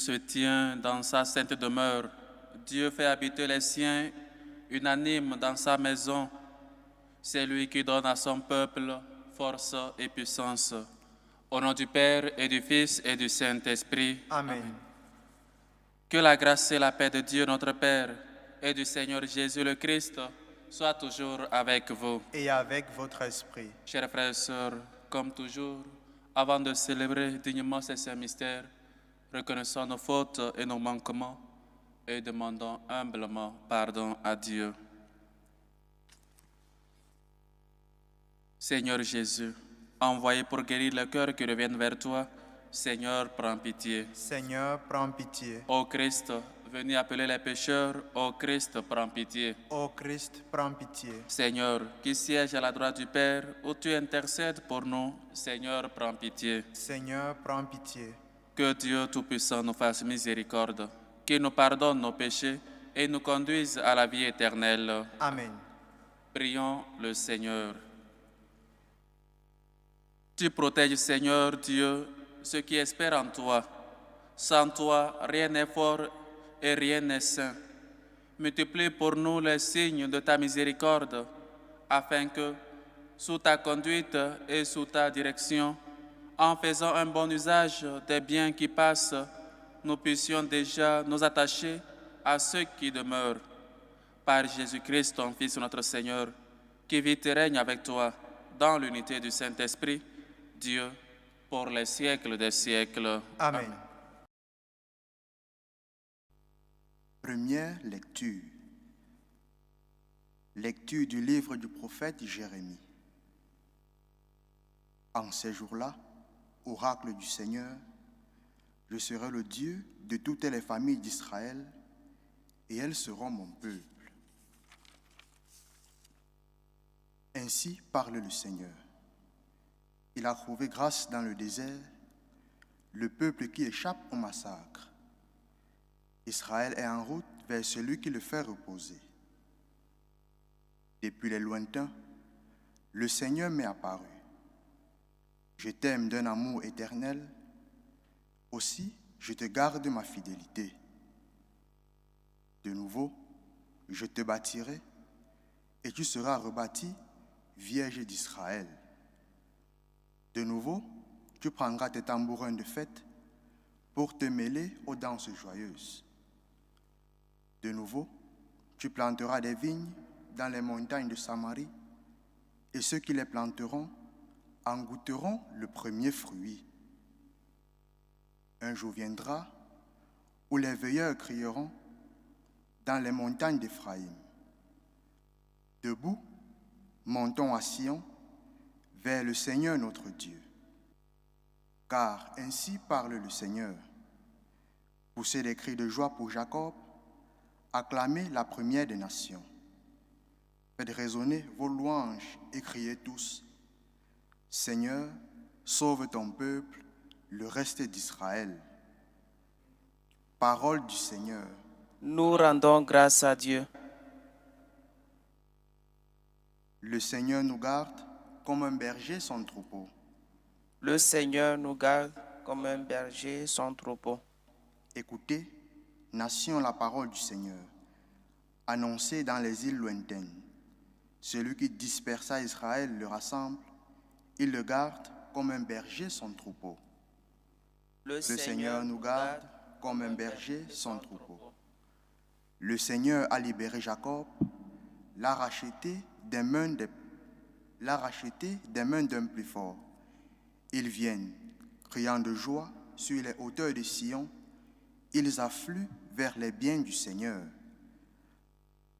se tient dans sa sainte demeure. Dieu fait habiter les siens unanimes dans sa maison. C'est lui qui donne à son peuple force et puissance. Au nom du Père et du Fils et du Saint-Esprit. Amen. Que la grâce et la paix de Dieu notre Père et du Seigneur Jésus le Christ soient toujours avec vous. Et avec votre esprit. Chers frères et sœurs, comme toujours, avant de célébrer dignement ces saints mystères, reconnaissons nos fautes et nos manquements et demandons humblement pardon à Dieu. Seigneur Jésus, envoyé pour guérir les cœurs qui reviennent vers toi, Seigneur, prends pitié. Seigneur, prends pitié. Ô Christ, venu appeler les pécheurs, ô Christ, prends pitié. Ô Christ, prends pitié. Seigneur, qui siège à la droite du Père, où tu intercèdes pour nous, Seigneur, prends pitié. Seigneur, prends pitié. Que Dieu Tout-Puissant nous fasse miséricorde, qu'il nous pardonne nos péchés et nous conduise à la vie éternelle. Amen. Prions le Seigneur. Tu protèges, Seigneur Dieu, ceux qui espèrent en toi. Sans toi, rien n'est fort et rien n'est saint. Multiplie pour nous les signes de ta miséricorde, afin que, sous ta conduite et sous ta direction, en faisant un bon usage des biens qui passent, nous puissions déjà nous attacher à ceux qui demeurent. Par Jésus-Christ, ton Fils, notre Seigneur, qui vit et règne avec toi dans l'unité du Saint-Esprit, Dieu, pour les siècles des siècles. Amen. Première lecture. Lecture du livre du prophète Jérémie. En ces jours-là, oracle du Seigneur, je serai le Dieu de toutes les familles d'Israël, et elles seront mon peuple. Ainsi parle le Seigneur. Il a trouvé grâce dans le désert, le peuple qui échappe au massacre. Israël est en route vers celui qui le fait reposer. Depuis les lointains, le Seigneur m'est apparu. Je t'aime d'un amour éternel, aussi je te garde ma fidélité. De nouveau, je te bâtirai et tu seras rebâti, Vierge d'Israël. De nouveau, tu prendras tes tambourins de fête pour te mêler aux danses joyeuses. De nouveau, tu planteras des vignes dans les montagnes de Samarie, et ceux qui les planteront en goûteront le premier fruit. Un jour viendra où les veilleurs crieront dans les montagnes d'Éphraïm. Debout, montons à Sion, vers le Seigneur notre Dieu. Car ainsi parle le Seigneur. Poussez des cris de joie pour Jacob, acclamez la première des nations. Faites résonner vos louanges et criez tous. Seigneur, sauve ton peuple, le reste d'Israël. Parole du Seigneur. Nous rendons grâce à Dieu. Le Seigneur nous garde comme un berger son troupeau. Le Seigneur nous garde comme un berger son troupeau. Écoutez, nation, la parole du Seigneur, annoncée dans les îles lointaines. Celui qui dispersa Israël le rassemble, il le garde comme un berger son troupeau. Le Seigneur nous garde comme un berger son troupeau. Le Seigneur a libéré Jacob, l'a racheté des mains d'un plus fort. Ils viennent, criant de joie sur les hauteurs de Sion, ils affluent vers les biens du Seigneur.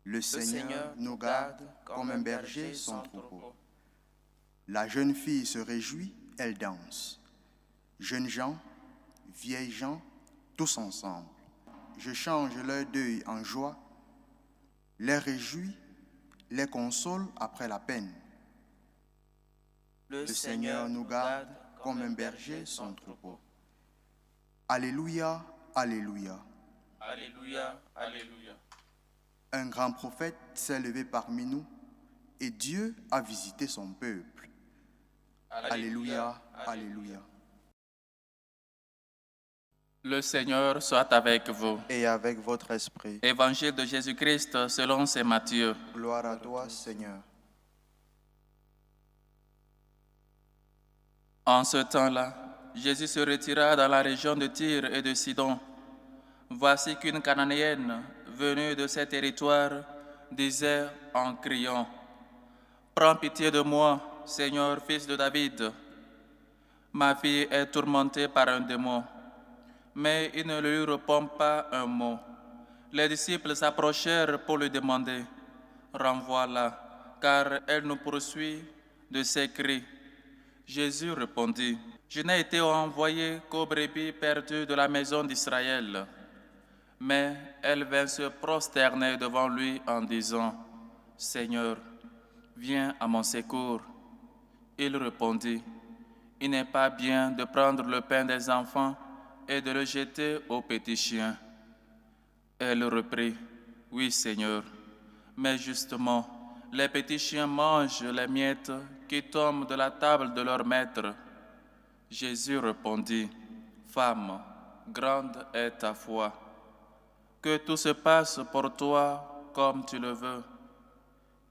Le Seigneur nous garde comme un berger son troupeau. La jeune fille se réjouit, elle danse. Jeunes gens, vieilles gens, tous ensemble. Je change leur deuil en joie, les réjouis, les console après la peine. Le Seigneur nous garde comme un berger son troupeau. Alléluia, alléluia. Alléluia, alléluia. Un grand prophète s'est levé parmi nous et Dieu a visité son peuple. Alléluia, alléluia. Le Seigneur soit avec vous. et avec votre esprit. Évangile de Jésus-Christ selon saint Matthieu. Gloire à toi, Seigneur. En ce temps-là, Jésus se retira dans la région de Tyr et de Sidon. Voici qu'une Cananéenne venue de ces territoires disait en criant, « Prends pitié de moi, Seigneur, fils de David. Ma fille est tourmentée par un démon. » Mais il ne lui répond pas un mot. Les disciples s'approchèrent pour lui demander, « Renvoie-la, car elle nous poursuit de ses cris. » Jésus répondit, « Je n'ai été envoyé qu'aux brebis perdues de la maison d'Israël. » Mais elle vint se prosterner devant lui en disant, « Seigneur, viens à mon secours. » Il répondit, « Il n'est pas bien de prendre le pain des enfants et de le jeter aux petits chiens. » Elle reprit, « Oui, Seigneur, mais justement, les petits chiens mangent les miettes qui tombent de la table de leur maître. » Jésus répondit, « Femme, grande est ta foi. Que tout se passe pour toi comme tu le veux. »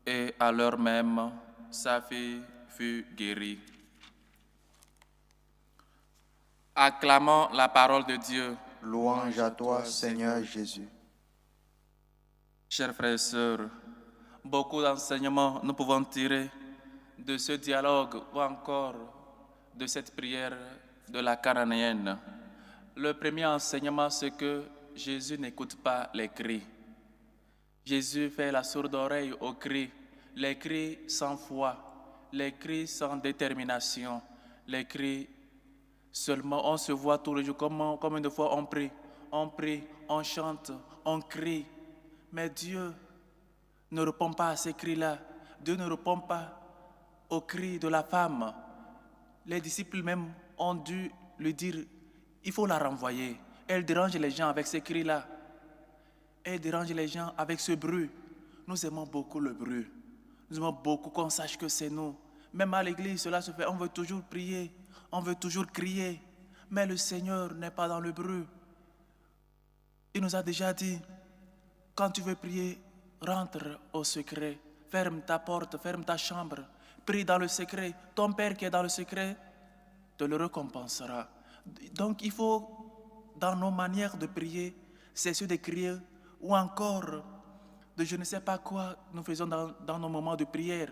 Et à l'heure même, sa fille fut guérie. Acclamons la parole de Dieu. Louange à toi, Seigneur Jésus. Chers frères et sœurs, beaucoup d'enseignements nous pouvons tirer de ce dialogue ou encore de cette prière de la Cananéenne. Le premier enseignement, c'est que Jésus n'écoute pas les cris. Jésus fait la sourde oreille aux cris, les cris sans foi, les cris sans détermination, les cris seulement on se voit tous les jours, combien de fois on prie, on chante, on crie. Mais Dieu ne répond pas à ces cris-là. Dieu ne répond pas aux cris de la femme. Les disciples même ont dû lui dire, il faut la renvoyer. Elle dérange les gens avec ces cris-là. Elle dérange les gens avec ce bruit. Nous aimons beaucoup le bruit. Nous aimons beaucoup qu'on sache que c'est nous. Même à l'église, cela se fait. On veut toujours prier. On veut toujours crier. Mais le Seigneur n'est pas dans le bruit. Il nous a déjà dit, quand tu veux prier, rentre au secret. Ferme ta porte, ferme ta chambre. Prie dans le secret. Ton Père qui est dans le secret te le récompensera. Donc il faut, dans nos manières de prier, cesser de crier ou encore de je ne sais pas quoi nous faisons dans nos moments de prière.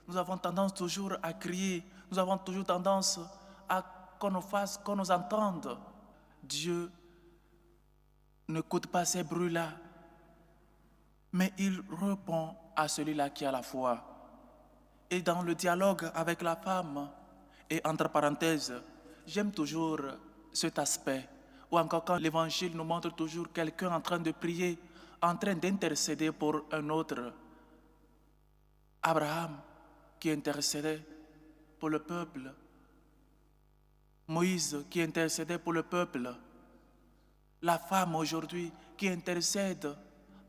Nous avons tendance toujours à crier. Nous avons toujours tendance à qu'on nous fasse, qu'on nous entende. Dieu n'écoute pas ces bruits-là, mais il répond à celui-là qui a la foi. Et dans le dialogue avec la femme, et entre parenthèses, j'aime toujours cet aspect, ou encore quand l'Évangile nous montre toujours quelqu'un en train de prier, en train d'intercéder pour un autre. Abraham qui intercédait pour le peuple, Moïse qui intercédait pour le peuple, la femme aujourd'hui qui intercède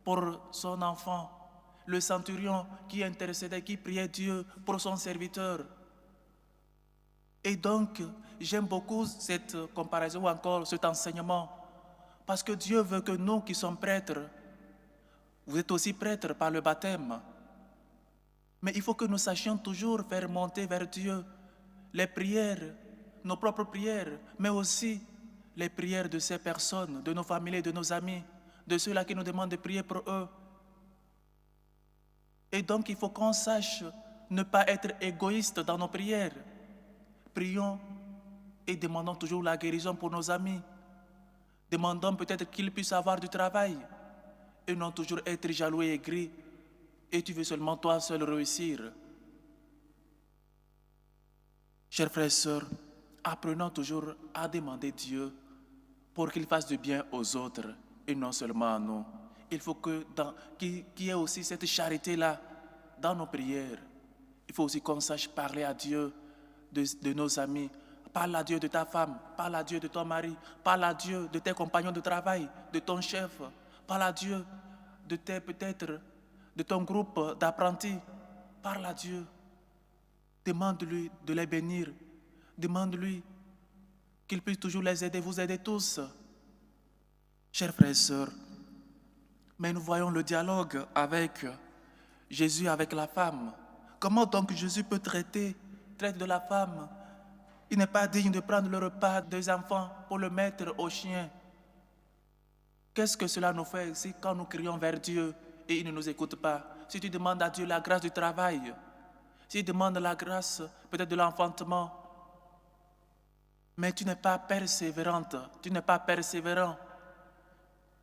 pour son enfant, le centurion qui intercédait, qui priait Dieu pour son serviteur. Et donc, j'aime beaucoup cette comparaison ou encore cet enseignement, parce que Dieu veut que nous qui sommes prêtres, vous êtes aussi prêtres par le baptême, mais il faut que nous sachions toujours faire monter vers Dieu les prières, nos propres prières, mais aussi les prières de ces personnes, de nos familles, de nos amis, de ceux-là qui nous demandent de prier pour eux. Et donc il faut qu'on sache ne pas être égoïste dans nos prières. Prions et demandons toujours la guérison pour nos amis. Demandons peut-être qu'ils puissent avoir du travail et non toujours être jaloux et aigri. Et tu veux seulement toi seul réussir. Chers frères et sœurs, apprenons toujours à demander Dieu pour qu'il fasse du bien aux autres et non seulement à nous. Il faut qu'il y ait aussi cette charité-là dans nos prières. Il faut aussi qu'on sache parler à Dieu de nos amis. Parle à Dieu de ta femme, parle à Dieu de ton mari, parle à Dieu de tes compagnons de travail, de ton chef, parle à Dieu de ton groupe d'apprentis. Parle à Dieu. Demande-lui de les bénir. Demande-lui qu'il puisse toujours les aider, vous aider tous. Chers frères et sœurs, mais nous voyons le dialogue avec Jésus, avec la femme. Comment donc Jésus peut traite de la femme? Il n'est pas digne de prendre le repas des enfants pour le mettre aux chiens. Qu'est-ce que cela nous fait ici quand nous crions vers Dieu et il ne nous écoute pas? Si tu demandes à Dieu la grâce du travail, si tu demandes la grâce peut-être de l'enfantement, mais tu n'es pas persévérante, tu n'es pas persévérant.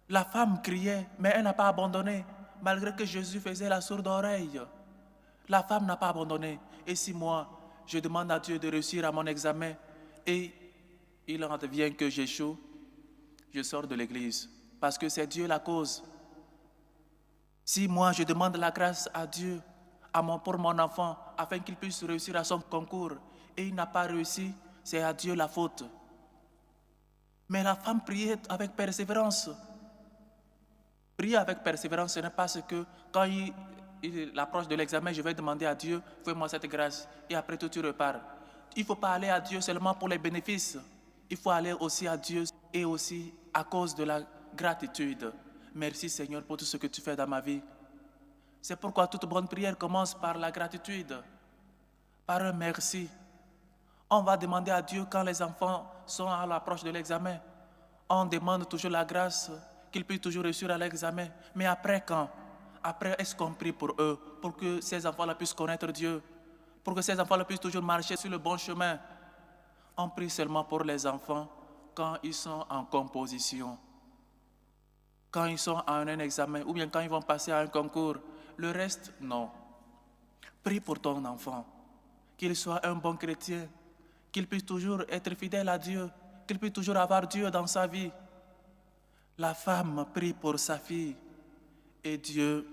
La femme criait, mais elle n'a pas abandonné, malgré que Jésus faisait la sourde oreille. La femme n'a pas abandonné. Et si moi, je demande à Dieu de réussir à mon examen et il en devient que j'échoue, je sors de l'église parce que c'est Dieu la cause. Si moi, je demande la grâce à Dieu pour mon enfant afin qu'il puisse réussir à son concours et il n'a pas réussi, c'est à Dieu la faute. Mais la femme priait avec persévérance. Prier avec persévérance, ce n'est pas ce que quand il approche de l'examen, je vais demander à Dieu, fais-moi cette grâce, et après tout tu repars. Il ne faut pas aller à Dieu seulement pour les bénéfices, il faut aller aussi à Dieu et aussi à cause de la gratitude. Merci Seigneur pour tout ce que tu fais dans ma vie. C'est pourquoi toute bonne prière commence par la gratitude, par un merci. On va demander à Dieu quand les enfants sont à l'approche de l'examen. On demande toujours la grâce qu'ils puissent toujours réussir à l'examen. Mais après quand? Après, est-ce qu'on prie pour eux, pour que ces enfants-là puissent connaître Dieu, pour que ces enfants-là puissent toujours marcher sur le bon chemin? On prie seulement pour les enfants quand ils sont en composition, quand ils sont à un examen, ou bien quand ils vont passer à un concours. Le reste, non. Prie pour ton enfant, qu'il soit un bon chrétien, qu'il puisse toujours être fidèle à Dieu, qu'il puisse toujours avoir Dieu dans sa vie. La femme prie pour sa fille et Dieu,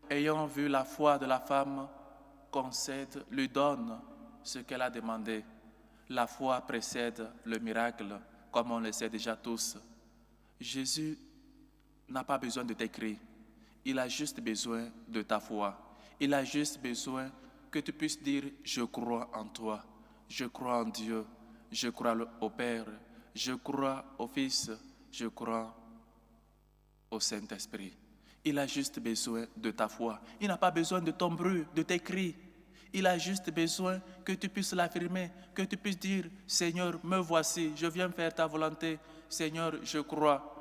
ayant vu la foi de la femme, concède, lui donne ce qu'elle a demandé. La foi précède le miracle, comme on le sait déjà tous. Jésus n'a pas besoin de tes cris, il a juste besoin de ta foi. Il a juste besoin que tu puisses dire « Je crois en toi, je crois en Dieu, je crois au Père, je crois au Fils, je crois au Saint-Esprit ». Il a juste besoin de ta foi. Il n'a pas besoin de ton bruit, de tes cris. Il a juste besoin que tu puisses l'affirmer, que tu puisses dire « Seigneur, me voici, je viens faire ta volonté. Seigneur, je crois. »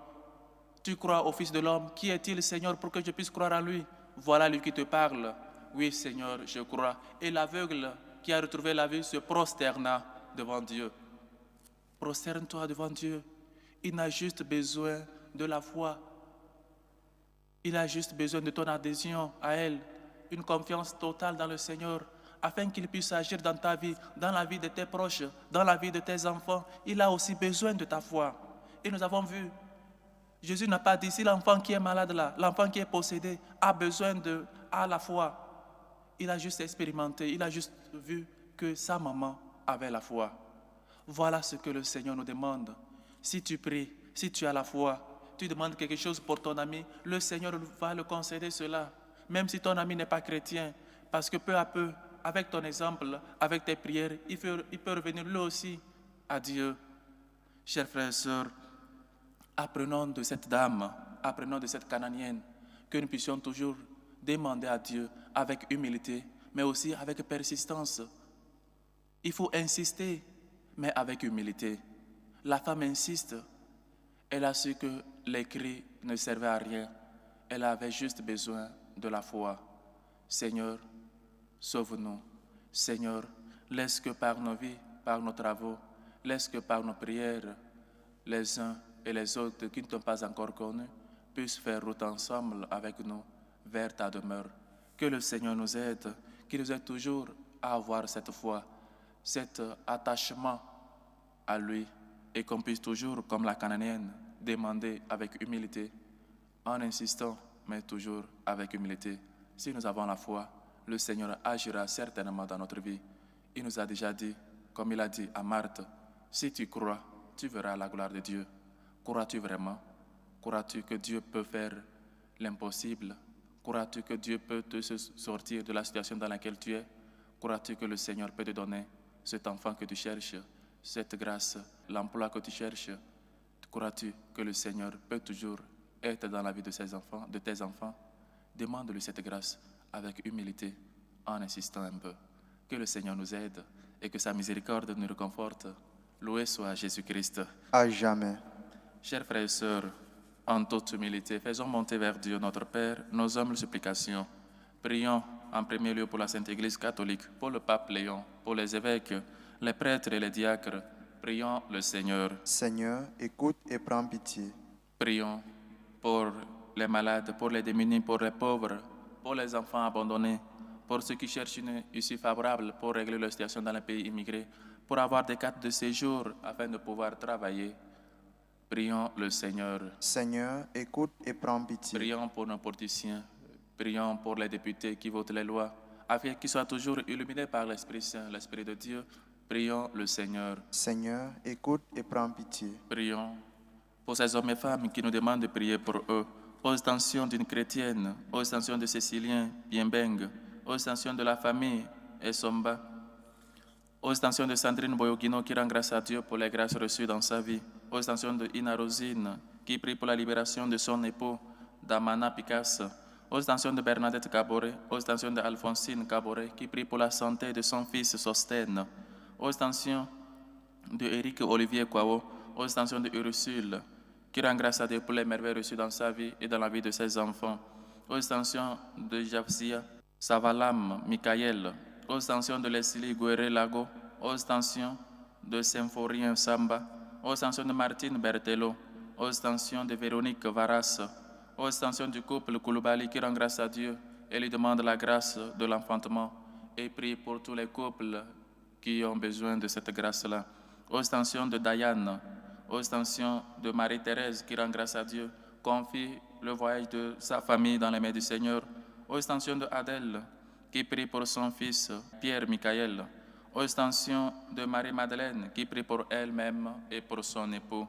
Tu crois au Fils de l'homme. Qui est-il, Seigneur, pour que je puisse croire en lui? Voilà lui qui te parle. Oui, Seigneur, je crois. Et l'aveugle qui a retrouvé la vue se prosterna devant Dieu. Prosterne-toi devant Dieu. Il n'a juste besoin de la foi. Il a juste besoin de ton adhésion à elle, une confiance totale dans le Seigneur, afin qu'il puisse agir dans ta vie, dans la vie de tes proches, dans la vie de tes enfants. Il a aussi besoin de ta foi. Et nous avons vu, Jésus n'a pas dit, si l'enfant qui est malade là, l'enfant qui est possédé, a besoin à la foi. Il a juste expérimenté, il a juste vu que sa maman avait la foi. Voilà ce que le Seigneur nous demande. Si tu pries, si tu as la foi, tu demandes quelque chose pour ton ami, le Seigneur va le concéder cela, même si ton ami n'est pas chrétien, parce que peu à peu, avec ton exemple, avec tes prières, il peut revenir lui aussi à Dieu. Chers frères et sœurs, apprenons de cette dame, apprenons de cette Cananéenne, que nous puissions toujours demander à Dieu avec humilité, mais aussi avec persistance. Il faut insister, mais avec humilité. La femme insiste. Elle a su que les cris ne servaient à rien. Elle avait juste besoin de la foi. Seigneur, sauve-nous. Seigneur, laisse que par nos vies, par nos travaux, laisse que par nos prières, les uns et les autres qui ne t'ont pas encore connus puissent faire route ensemble avec nous vers ta demeure. Que le Seigneur nous aide, qu'il nous aide toujours à avoir cette foi, cet attachement à lui, et qu'on puisse toujours, comme la Cananéenne, demander avec humilité, en insistant, mais toujours avec humilité. Si nous avons la foi, le Seigneur agira certainement dans notre vie. Il nous a déjà dit, comme il a dit à Marthe, si tu crois, tu verras la gloire de Dieu. Crois-tu vraiment? Crois-tu que Dieu peut faire l'impossible? Crois-tu que Dieu peut te sortir de la situation dans laquelle tu es? Crois-tu que le Seigneur peut te donner cet enfant que tu cherches, cette grâce, l'emploi que tu cherches? Crois-tu que le Seigneur peut toujours être dans la vie de tes enfants? Demande-lui cette grâce avec humilité, en insistant un peu. Que le Seigneur nous aide et que sa miséricorde nous réconforte. Loué soit Jésus-Christ. À jamais. Chers frères et sœurs, en toute humilité, faisons monter vers Dieu notre Père nos humbles supplications. Prions en premier lieu pour la Sainte Église catholique, pour le pape Léon, pour les évêques, les prêtres et les diacres. Prions le Seigneur. Seigneur, écoute et prends pitié. Prions pour les malades, pour les démunis, pour les pauvres, pour les enfants abandonnés, pour ceux qui cherchent une issue favorable pour régler leur situation dans les pays immigrés, pour avoir des cartes de séjour afin de pouvoir travailler. Prions le Seigneur. Seigneur, écoute et prends pitié. Prions pour nos politiciens. Prions pour les députés qui votent les lois, afin qu'ils soient toujours illuminés par l'Esprit Saint, l'Esprit de Dieu. Prions le Seigneur. Seigneur, écoute et prends pitié. Prions pour ces hommes et femmes qui nous demandent de prier pour eux. Aux intentions d'une chrétienne, aux intentions de Cécilien Bienbeng, aux intentions de la famille Essomba, aux intentions de Sandrine Boyogino qui rend grâce à Dieu pour les grâces reçues dans sa vie, aux intentions de Ina Rosine qui prie pour la libération de son époux Damana Picasso, aux intentions de Bernadette Caboret, aux intentions de Alphonsine Caboret qui prie pour la santé de son fils Sostène, aux intentions de Éric Olivier Kouao, aux intentions de Ursule qui rend grâce à Dieu pour les merveilles reçues dans sa vie et dans la vie de ses enfants, aux intentions de Javsia Savalam Michael, aux intentions de Leslie Guerre Lago, aux intentions de Symphorien Samba, aux intentions de Martine Bertello, aux intentions de Véronique Varas, aux intentions du couple Koulibaly qui rend grâce à Dieu et lui demande la grâce de l'enfantement et prie pour tous les couples qui ont besoin de cette grâce-là, aux intentions de Diane, aux intentions de Marie-Thérèse qui rend grâce à Dieu, confie le voyage de sa famille dans les mains du Seigneur, aux intentions de Adèle qui prie pour son fils Pierre Michael, aux intentions de Marie-Madeleine qui prie pour elle-même et pour son époux,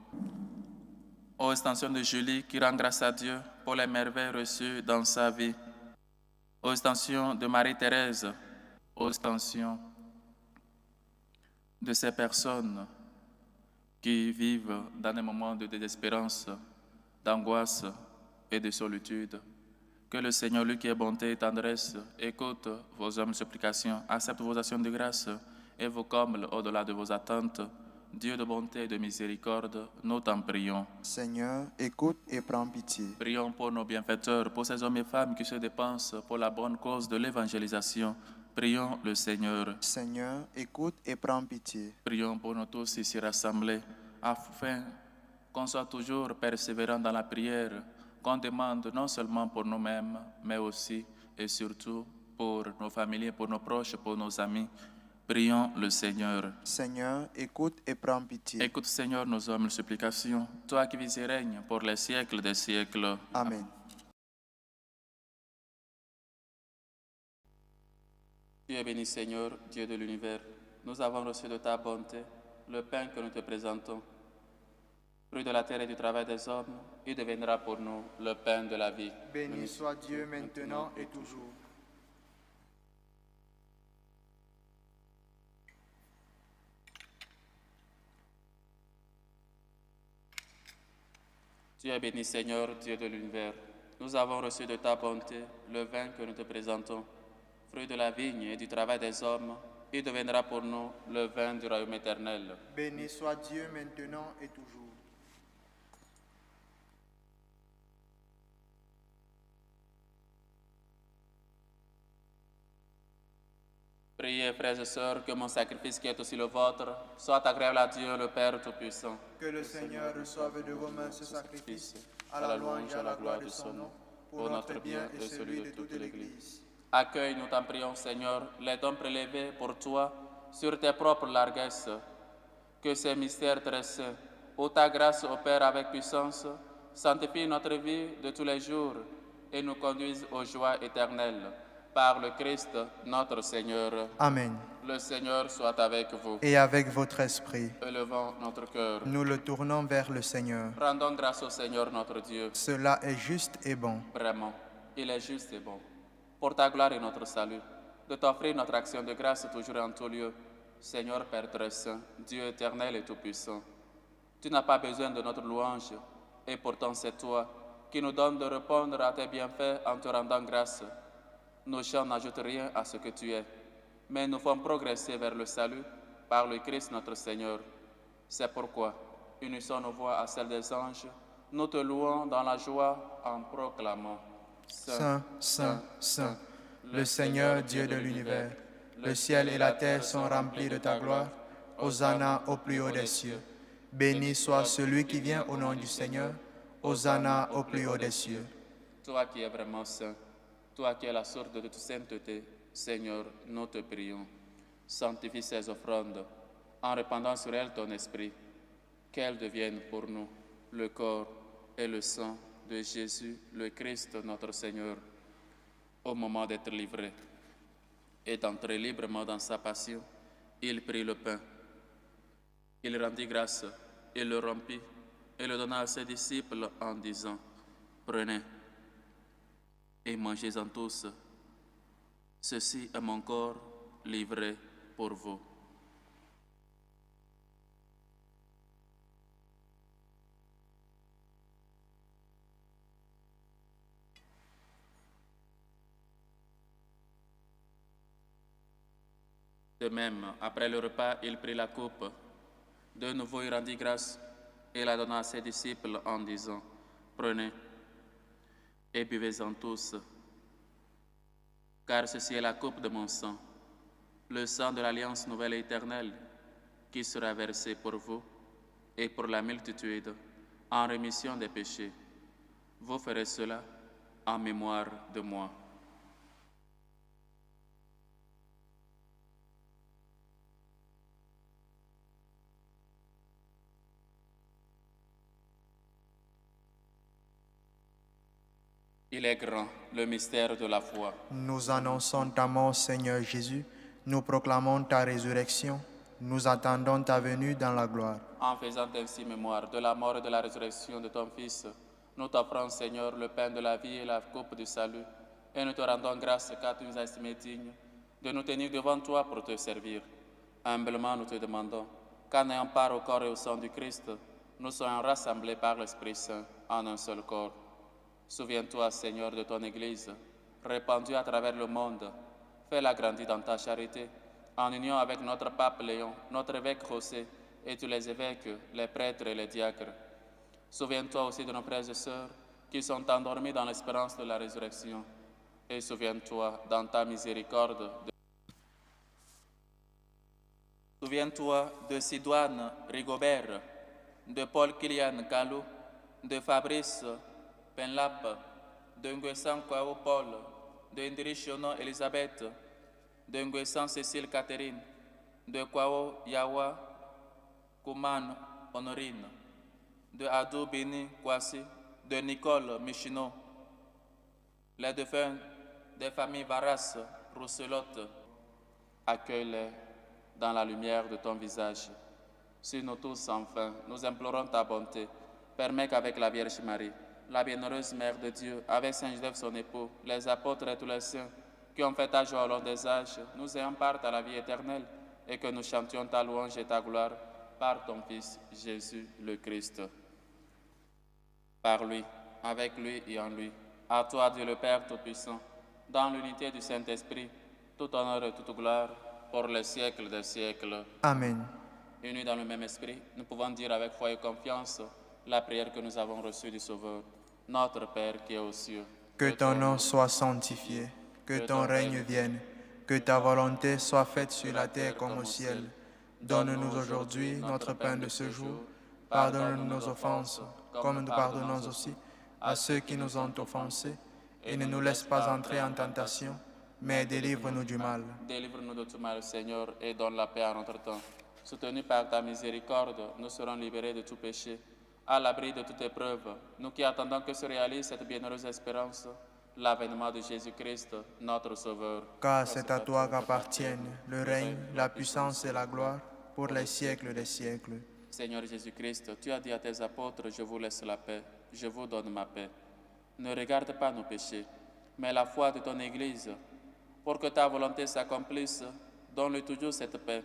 aux intentions de Julie qui rend grâce à Dieu pour les merveilles reçues dans sa vie, aux intentions de Marie-Thérèse, aux intentions de ces personnes qui vivent dans des moments de désespérance, d'angoisse et de solitude. Que le Seigneur, lui qui est bonté et tendresse, écoute vos humbles supplications, accepte vos actions de grâce et vous comble au-delà de vos attentes. Dieu de bonté et de miséricorde, nous t'en prions. Seigneur, écoute et prends pitié. Prions pour nos bienfaiteurs, pour ces hommes et femmes qui se dépensent pour la bonne cause de l'évangélisation. Prions le Seigneur. Seigneur, écoute et prends pitié. Prions pour nous tous ici rassemblés, afin qu'on soit toujours persévérants dans la prière, qu'on demande non seulement pour nous-mêmes, mais aussi et surtout pour nos familles, pour nos proches, pour nos amis. Prions le Seigneur. Seigneur, écoute et prends pitié. Écoute, Seigneur, nos humbles supplications, toi qui vis et règnes pour les siècles des siècles. Amen. Tu es béni, Seigneur, Dieu de l'univers. Nous avons reçu de ta bonté le pain que nous te présentons. Fruit de la terre et du travail des hommes, il deviendra pour nous le pain de la vie. Béni soit Dieu maintenant et toujours. Tu es béni, Seigneur, Dieu de l'univers. Nous avons reçu de ta bonté le vin que nous te présentons. Fruit de la vigne et du travail des hommes, il deviendra pour nous le vin du royaume éternel. Béni soit Dieu maintenant et toujours. Priez, frères et sœurs, que mon sacrifice qui est aussi le vôtre soit agréable à Dieu, le Père Tout-Puissant. Que le Seigneur reçoive de vos mains ce sacrifice, à la louange et à la gloire de son nom, pour notre bien et celui de toute l'Église. Accueille, nous t'en prions, Seigneur, les dons prélevés pour toi sur tes propres largesses. Que ces mystères très saints, où ta grâce opère avec puissance, sanctifient notre vie de tous les jours et nous conduisent aux joies éternelles. Par le Christ, notre Seigneur. Amen. Le Seigneur soit avec vous. Et avec votre esprit, Élevons notre cœur. nous le tournons vers le Seigneur. Rendons grâce au Seigneur notre Dieu. Cela est juste et bon. Vraiment, il est juste et bon. Pour ta gloire et notre salut, de t'offrir notre action de grâce toujours et en tout lieu. Seigneur Père très saint, Dieu éternel et tout-puissant, Tu n'as pas besoin de notre louange, et pourtant c'est toi qui nous donnes de répondre à tes bienfaits en te rendant grâce. Nos chants n'ajoutent rien à ce que tu es, mais nous font progresser vers le salut par le Christ notre Seigneur. C'est pourquoi, unissons nos voix à celles des anges, nous te louons dans la joie en proclamant Saint, Saint, Saint, le Seigneur Dieu de l'univers, le ciel et la terre sont remplis de ta gloire. Hosanna au plus haut des cieux. Béni soit celui qui vient au nom du Seigneur. Hosanna au plus haut des cieux. Toi qui es vraiment saint, toi qui es la source de toute sainteté, Seigneur, nous te prions. Sanctifie ces offrandes en répandant sur elles ton esprit, qu'elles deviennent pour nous le corps et le sang de Jésus, le Christ, notre Seigneur. Au moment d'être livré et d'entrer librement dans sa passion, il prit le pain. Il rendit grâce, il le rompit et le donna à ses disciples en disant, « Prenez et mangez-en tous. Ceci est mon corps livré pour vous. » De même, après le repas, il prit la coupe. De nouveau, il rendit grâce et la donna à ses disciples en disant, « Prenez et buvez-en tous, car ceci est la coupe de mon sang, le sang de l'alliance nouvelle et éternelle, qui sera versé pour vous et pour la multitude en rémission des péchés. Vous ferez cela en mémoire de moi. » Il est grand, le mystère de la foi. Nous annonçons ta mort, Seigneur Jésus. Nous proclamons ta résurrection. Nous attendons ta venue dans la gloire. En faisant ainsi mémoire de la mort et de la résurrection de ton Fils, nous t'offrons, Seigneur, le pain de la vie et la coupe du salut, et nous te rendons grâce car tu nous as estimés dignes de nous tenir devant toi pour te servir. Humblement, nous te demandons qu'en ayant part au corps et au sang du Christ, nous soyons rassemblés par l'Esprit Saint en un seul corps. Souviens-toi, Seigneur, de ton Église, répandue à travers le monde. Fais-la grandir dans ta charité, en union avec notre pape Léon, notre évêque José, et tous les évêques, les prêtres et les diacres. Souviens-toi aussi de nos frères et sœurs qui sont endormis dans l'espérance de la résurrection. Et souviens-toi, dans ta miséricorde, Souviens-toi de Sidoine Rigobert, de Paul Kylian Kalou, de Fabrice Penlap, de Nguessan Kwao Paul, de Indrichono Elisabeth, de Nguessan Cécile Catherine, de Kwao Yawa Kouman Honorine, de Adou Bini Kwasi, de Nicole Michino, les défunts des familles Varas, Rousselotte. Accueille-les dans la lumière de ton visage. Sur nous tous, enfin, nous implorons ta bonté. Permets qu'avec la Vierge Marie, la bienheureuse Mère de Dieu, avec Saint Joseph son époux, les apôtres et tous les saints qui ont fait ta joie au long des âges, nous ayons part à la vie éternelle et que nous chantions ta louange et ta gloire par ton Fils Jésus le Christ. Par lui, avec lui et en lui, à toi Dieu le Père Tout-Puissant, dans l'unité du Saint-Esprit, tout honneur et toute gloire pour les siècles des siècles. Amen. Unis dans le même esprit, nous pouvons dire avec foi et confiance la prière que nous avons reçue du Sauveur. Notre Père qui est aux cieux, Que ton nom soit sanctifié, que ton règne vienne, que ta volonté soit faite sur la terre comme au ciel. Donne-nous aujourd'hui notre pain de ce jour. Pardonne-nous nos offenses, comme nous pardonnons aussi à ceux qui nous ont offensés. Et ne nous laisse pas entrer en tentation, mais délivre-nous du mal. Délivre-nous de tout mal, Seigneur, et donne la paix à notre temps. Soutenus par ta miséricorde, nous serons libérés de tout péché, à l'abri de toute épreuve, nous qui attendons que se réalise cette bienheureuse espérance, l'avènement de Jésus-Christ, notre Sauveur. Car c'est à toi qu'appartiennent le règne, la puissance et la gloire pour les siècles des siècles. Seigneur Jésus-Christ, tu as dit à tes apôtres, je vous laisse la paix, je vous donne ma paix. Ne regarde pas nos péchés, mais la foi de ton Église, pour que ta volonté s'accomplisse, donne-lui toujours cette paix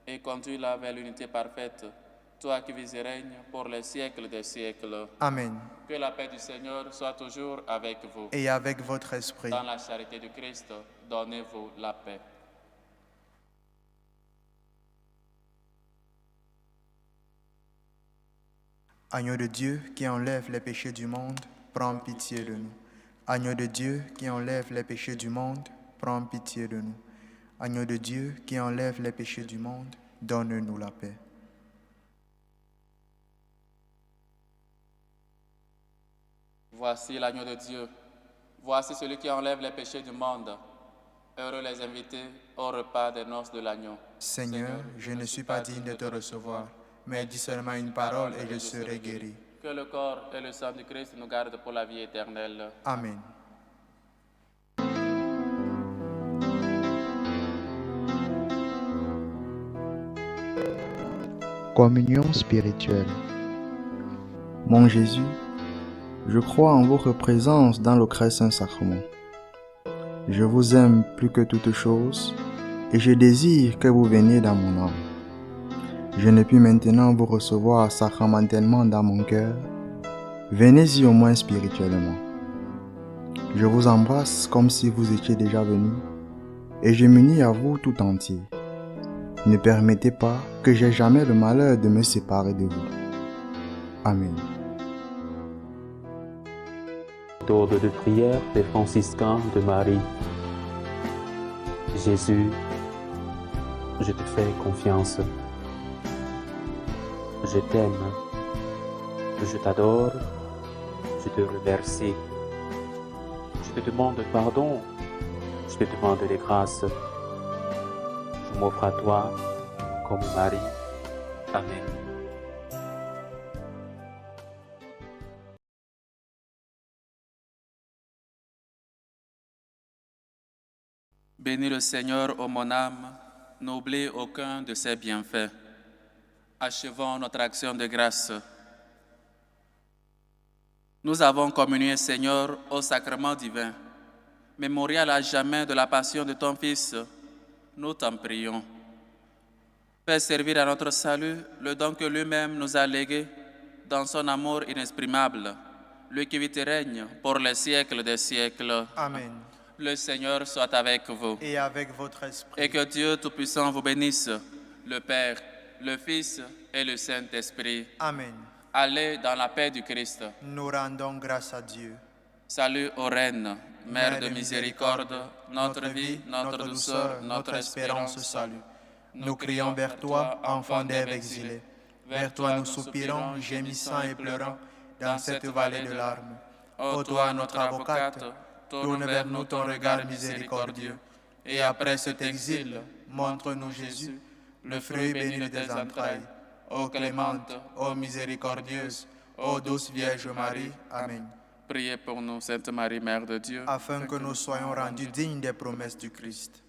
et conduis-la vers l'unité parfaite toi qui vis et règnes pour les siècles des siècles. Amen. Que la paix du Seigneur soit toujours avec vous. Et avec votre esprit. Dans la charité du Christ, donnez-vous la paix. Agneau de Dieu qui enlève les péchés du monde, prends pitié de nous. Agneau de Dieu qui enlève les péchés du monde, prends pitié de nous. Agneau de Dieu qui enlève les péchés du monde, donne-nous la paix. Voici l'agneau de Dieu. Voici celui qui enlève les péchés du monde. Heureux les invités au repas des noces de l'agneau. Seigneur, je ne suis pas digne de te recevoir, mais dis seulement une parole et je serai guéri. Que le corps et le sang du Christ nous gardent pour la vie éternelle. Amen. Communion spirituelle. Mon Jésus, je crois en votre présence dans le très saint sacrement. Je vous aime plus que toute chose et je désire que vous veniez dans mon âme. Je ne puis maintenant vous recevoir sacramentellement dans mon cœur. Venez-y au moins spirituellement. Je vous embrasse comme si vous étiez déjà venu et je m'unis à vous tout entier. Ne permettez pas que j'aie jamais le malheur de me séparer de vous. Amen. Méthode de prière des franciscains de Marie. Jésus, je te fais confiance. Je t'aime. Je t'adore. Je te remercie. Je te demande pardon. Je te demande des grâces. Je m'offre à toi comme Marie. Amen. Bénis le Seigneur, ô mon âme, n'oublie aucun de ses bienfaits. Achevons notre action de grâce. Nous avons communié, Seigneur, au sacrement divin, mémorial à jamais de la passion de ton Fils. Nous t'en prions. Fais servir à notre salut le don que lui-même nous a légué dans son amour inexprimable, lui qui vit et règne pour les siècles des siècles. Amen. Le Seigneur soit avec vous. Et avec votre esprit. Et que Dieu Tout-Puissant vous bénisse, le Père, le Fils et le Saint-Esprit. Amen. Allez dans la paix du Christ. Nous rendons grâce à Dieu. Salut aux reines, Mère de miséricorde, notre vie, notre douceur, notre espérance, salut. Nous crions vers toi, enfant d'Ève exilée. Vers toi nous soupirons, gémissant et pleurant, dans cette vallée de larmes. Ô toi, notre avocate, tourne vers nous ton regard miséricordieux. Et après cet exil, montre-nous Jésus, le fruit béni de tes entrailles. Ô clémente, ô miséricordieuse, ô douce Vierge Marie. Amen. Priez pour nous, Sainte Marie, Mère de Dieu, Afin que nous soyons rendus dignes des promesses du Christ.